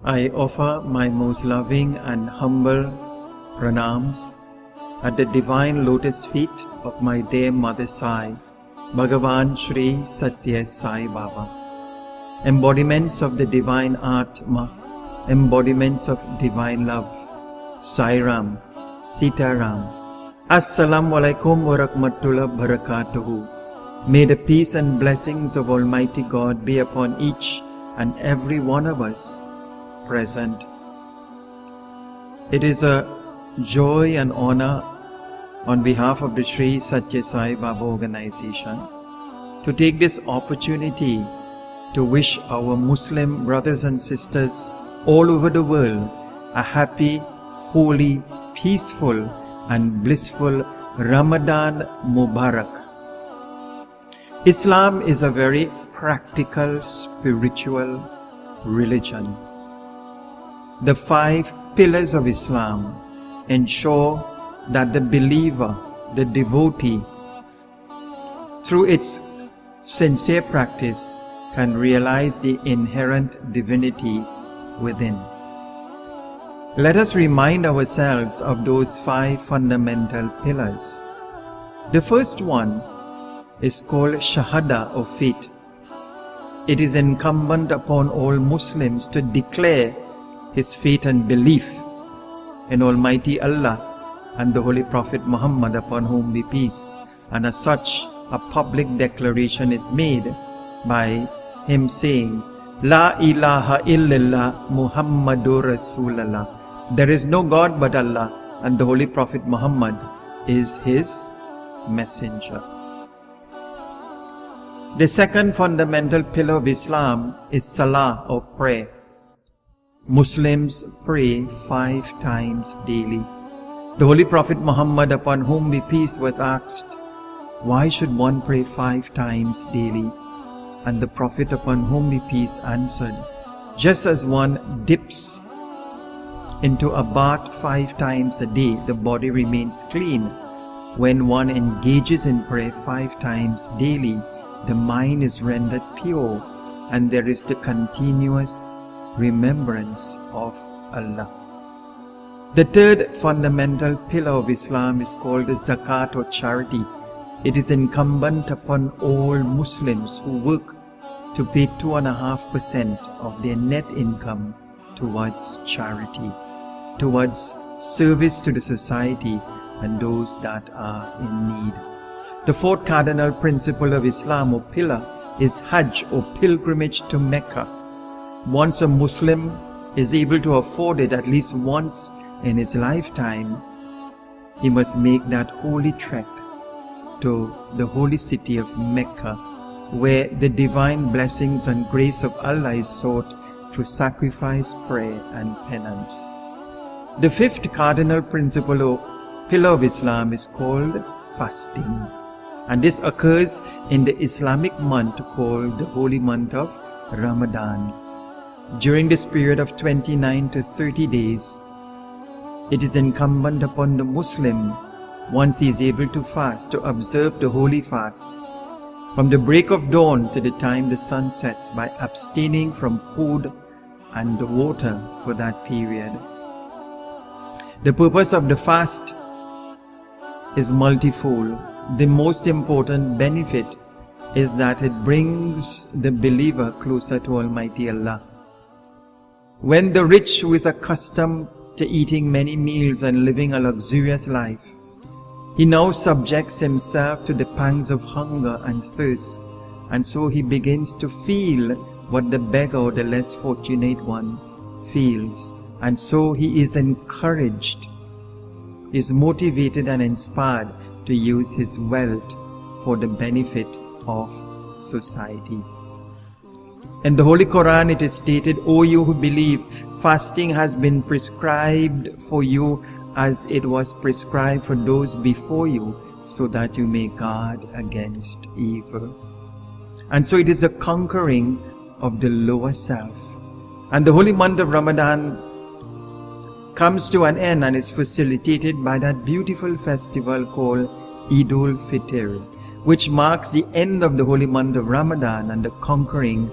I offer my most loving and humble pranams at the divine lotus feet of my dear Mother Sai, Bhagavan Shri Satya Sai Baba, embodiments of the divine Atma, embodiments of divine love, Sai Ram, Sita Ram. Assalamu alaikum wa rahmatullahi wa barakatuhu. May the peace and blessings of Almighty God be upon each and every one of us present. It is a joy and honor on behalf of the Sri Satya Sai Baba organization to take this opportunity to wish our Muslim brothers and sisters all over the world a happy, holy, peaceful and blissful Ramadan Mubarak. Islam is a very practical, spiritual religion. The 5 pillars of Islam ensure that the believer, the devotee, through its sincere practice, can realize the inherent divinity within. Let us remind ourselves of those 5 fundamental pillars. The first one is called Shahada or faith. It is incumbent upon all Muslims to declare his faith and belief in Almighty Allah and the Holy Prophet Muhammad, upon whom be peace, and as such a public declaration is made by him saying, La ilaha illallah Muhammadur Rasulallah. There is no God but Allah, and the Holy Prophet Muhammad is his messenger. The second fundamental pillar of Islam is Salah or prayer. Muslims pray 5 times daily. The Holy Prophet Muhammad, upon whom be peace, was asked, why should one pray 5 times daily? And the Prophet, upon whom be peace, answered, just as one dips into a bath 5 times a day, the body remains clean. When one engages in prayer 5 times daily, the mind is rendered pure, and there is the continuous remembrance of Allah. The third fundamental pillar of Islam is called Zakat or charity. It is incumbent upon all Muslims who work to pay 2.5% of their net income towards charity, towards service to the society and those that are in need. The fourth cardinal principle of Islam or pillar is Hajj or pilgrimage to Mecca. Once a Muslim is able to afford it at least once in his lifetime, he must make that holy trek to the holy city of Mecca, where the divine blessings and grace of Allah is sought through sacrifice, prayer and penance. The fifth cardinal principle or pillar of Islam is called fasting, and this occurs in the Islamic month called the holy month of Ramadan. During this period of 29 to 30 days, it is incumbent upon the Muslim, once he is able to fast, to observe the holy fast from the break of dawn to the time the sun sets, by abstaining from food and water for that period. The purpose of the fast is multifold. The most important benefit is that it brings the believer closer to Almighty Allah. When the rich, who is accustomed to eating many meals and living a luxurious life, he now subjects himself to the pangs of hunger and thirst, and so he begins to feel what the beggar or the less fortunate one feels, and so he is encouraged, is motivated and inspired to use his wealth for the benefit of society. In the Holy Quran it is stated, O you who believe, fasting has been prescribed for you as it was prescribed for those before you, so that you may guard against evil. And so it is a conquering of the lower self. And the holy month of Ramadan comes to an end and is facilitated by that beautiful festival called Eid-al-Fitr, which marks the end of the holy month of Ramadan and the conquering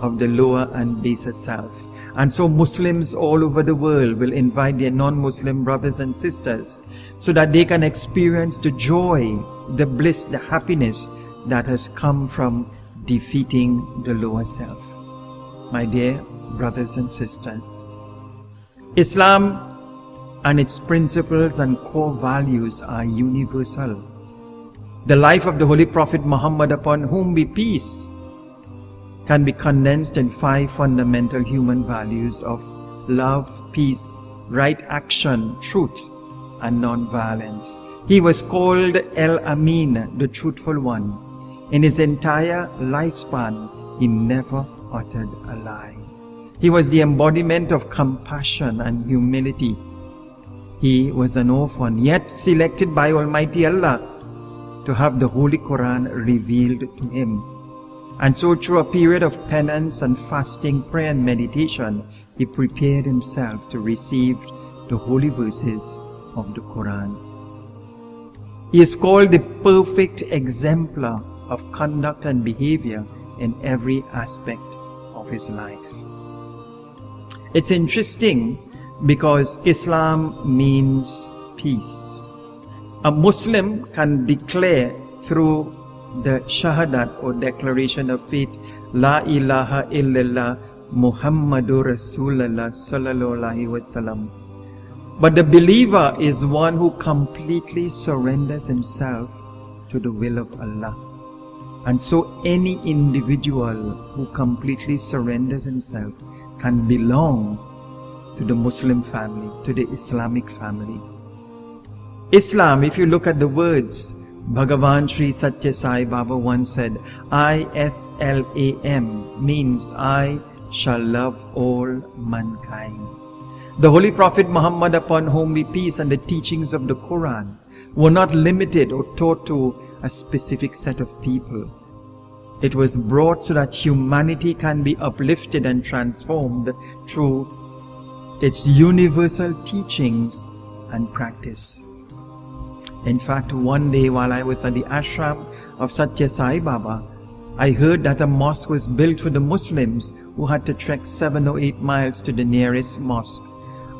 of the lower and baser self. And so Muslims all over the world will invite their non-Muslim brothers and sisters so that they can experience the joy, the bliss, the happiness that has come from defeating the lower self. My dear brothers and sisters, Islam and its principles and core values are universal. The life of the Holy Prophet Muhammad, upon whom be peace, can be condensed in 5 fundamental human values of love, peace, right action, truth, and non-violence. He was called El-Amin, the truthful one. In his entire lifespan, he never uttered a lie. He was the embodiment of compassion and humility. He was an orphan, yet selected by Almighty Allah to have the Holy Quran revealed to him. And so through a period of penance and fasting, prayer and meditation, he prepared himself to receive the holy verses of the Quran. He is called the perfect exemplar of conduct and behavior in every aspect of his life. It's interesting because Islam means peace. A Muslim can declare through the Shahadat or declaration of faith, La ilaha illallah Muhammadur Rasulullah sallallahu alaihi wasallam. But the believer is one who completely surrenders himself to the will of Allah. And so any individual who completely surrenders himself can belong to the Muslim family, to the Islamic family. Islam, if you look at the words, Bhagavan Sri Satya Sai Baba once said, ISLAM means I shall love all mankind. The Holy Prophet Muhammad, upon whom be peace, and the teachings of the Quran were not limited or taught to a specific set of people. It was brought so that humanity can be uplifted and transformed through its universal teachings and practice. In fact, one day while I was at the ashram of Satya Sai Baba, I heard that a mosque was built for the Muslims who had to trek 7 or 8 miles to the nearest mosque.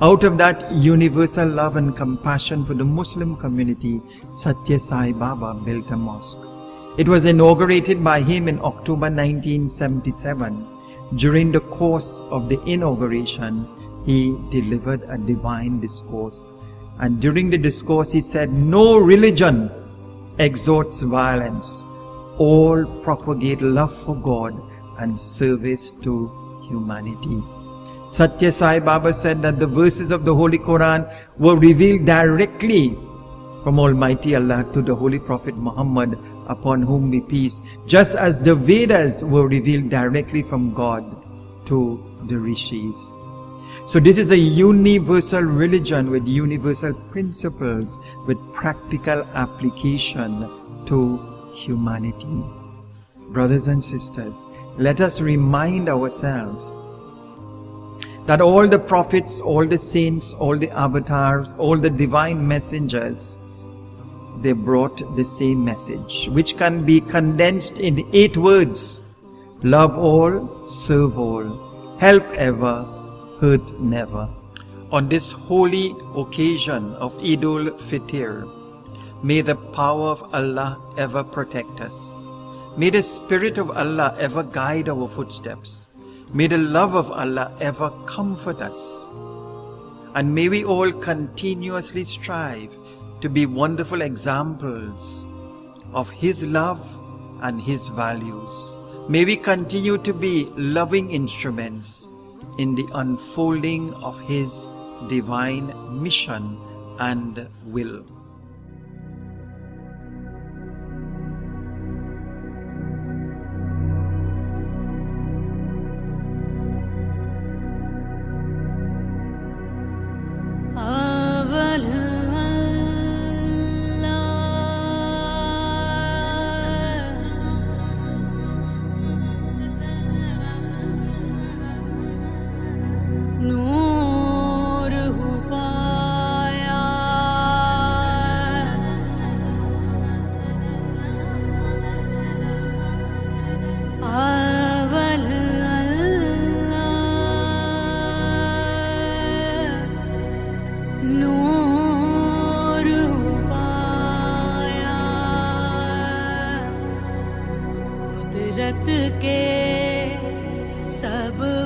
Out of that universal love and compassion for the Muslim community, Satya Sai Baba built a mosque. It was inaugurated by him in October 1977. During the course of the inauguration, he delivered a divine discourse. And during the discourse he said, no religion exhorts violence. All propagate love for God and service to humanity. Satya Sai Baba said that the verses of the Holy Quran were revealed directly from Almighty Allah to the Holy Prophet Muhammad, upon whom be peace, just as the Vedas were revealed directly from God to the Rishis. So this is a universal religion with universal principles, with practical application to humanity. Brothers and sisters, let us remind ourselves that all the prophets, all the saints, all the avatars, all the divine messengers, they brought the same message, which can be condensed in 8 words. Love all, serve all, help ever, hurt never. On this holy occasion of Eid-al-Fitr, may the power of Allah ever protect us. May the Spirit of Allah ever guide our footsteps. May the love of Allah ever comfort us. And may we all continuously strive to be wonderful examples of His love and His values. May we continue to be loving instruments in the unfolding of His divine mission and will.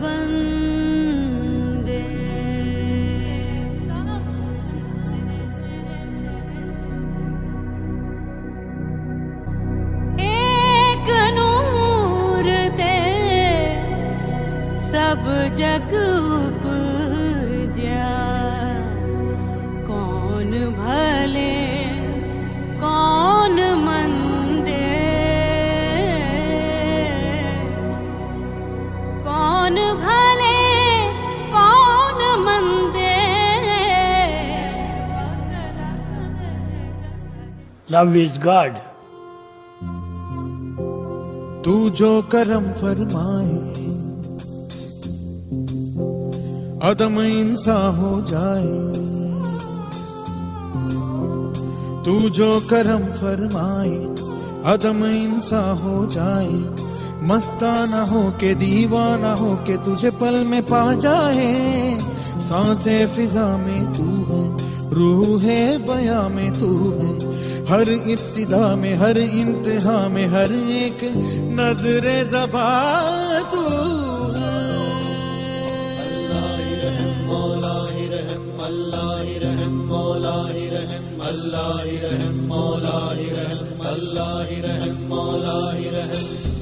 वंदे। एक नूर ते सब जग उपजा, कौन भले कौन मंदे, कौन भले कौन मंदे। Love is God. तू जो करम फरमाए अदम इंसा हो जाए, तू जो करम फरमाए अदम इंसा हो जाए, मस्ताना हो के दीवाना हो के तुझे पल में पा जाए। सांसे फिजा में तू है, रूह है बया में तू है, हर इब्तिदा में हर इंतहा में हर एक नजरे ज़बा तू है। अल्लाह ही रहम मौला ही रहम, अल्लाह ही रहम मौला ही रहम, अल्लाह ही रहम मौला ही रहम, अल्लाह ही रहम मौला ही रहम।